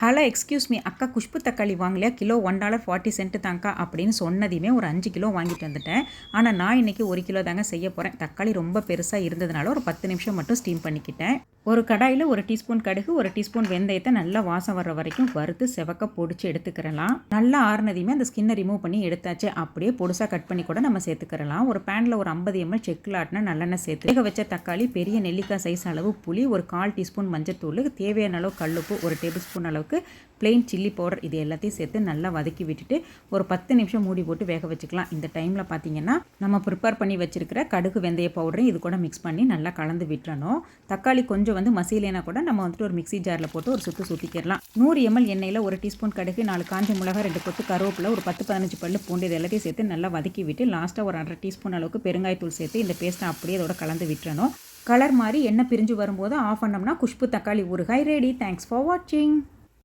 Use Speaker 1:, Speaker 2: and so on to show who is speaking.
Speaker 1: Hello excuse me அக்கா குஷ்பு தக்காளி வாங்கலையா கிலோ $1.40 தாங்க்கா அப்படின்னு சொன்னதையுமே ஒரு 5 கிலோ வாங்கிட்டு வந்துட்டேன். ஆனால் நான் இன்றைக்கி 1 கிலோ தாங்க செய்ய போகிறேன். தக்காளி ரொம்ப பெருசாக இருந்ததுனால ஒரு 10 நிமிஷம் மட்டும் ஸ்டீம் பண்ணிக்கிட்டேன். ஒரு கடாயில் 1 டீஸ்பூன் கடுகு 1 டீஸ்பூன் வெந்தயத்தை நல்லா வாசம் வர்ற வரைக்கும் வறுத்து செவக்க பொடிச்சு எடுத்துக்கிறலாம். நல்லா ஆறுனதையுமே அந்த ஸ்கின்னை ரிமூவ் பண்ணி எடுத்தாச்சு. அப்படியே பொடுசாக கட் பண்ணி கூட நம்ம சேர்த்துக்கிறலாம். ஒரு பேனில் ஒரு 50 ml செக்கில் ஆட்டின நல்லெண்ணெய் சேர்த்து வேக வச்ச தக்காளி, பெரிய நெல்லிக்காய் சைஸ் அளவு புளி, ஒரு 1/4 டீஸ்பூன் மஞ்சத்தூள், தேவையான அளவு கல்லுப்பு, 1 டேபிள் ஸ்பூன் அளவுக்கு பிளெயின் சில்லி பவுடர், இது எல்லாத்தையும் சேர்த்து நல்லா வதக்கி விட்டுட்டு ஒரு 10 நிமிஷம் மூடி போட்டு வேக வச்சுக்கலாம். இந்த டைமில் பார்த்தீங்கன்னா நம்ம ப்ரிப்பேர் பண்ணி வச்சிருக்கிற கடுகு வெந்தய பவுடரையும் இது கூட மிக்ஸ் பண்ணி நல்லா கலந்து விட்டுறணும். தக்காளி கொஞ்சம் மசிலேனா கூட நம்ம ஒரு மிக்ஸி ஜாரில் போட்டு ஒரு சுற்று சுற்றிக்கிறலாம். 100 ml எண்ணெயில் 1 டீஸ்பூன் கடுகு, 4 காஞ்ச மிளகாய், 2 கொத்து கருவேப்பிலை, ஒரு 10-15 பல்லு பூண்டு, இது எல்லாத்தையும் சேர்த்து நல்லா வதக்கி விட்டு லாஸ்ட்டாக ஒரு 1/2 டீஸ்பூன் அளவுக்கு பெருங்காயத்தூள் சேர்த்து இந்த பேஸ்ட்டை அப்படியே அதோட கலந்து விட்டுறணும். கலர் மாதிரி எண்ணெய் பிரிஞ்சு வரும்போது ஆஃப் பண்ணோம்னா குஷ்பு தக்காளி ஊறுகாய் ரெடி. தேங்க்ஸ் ஃபார் வாட்சிங்.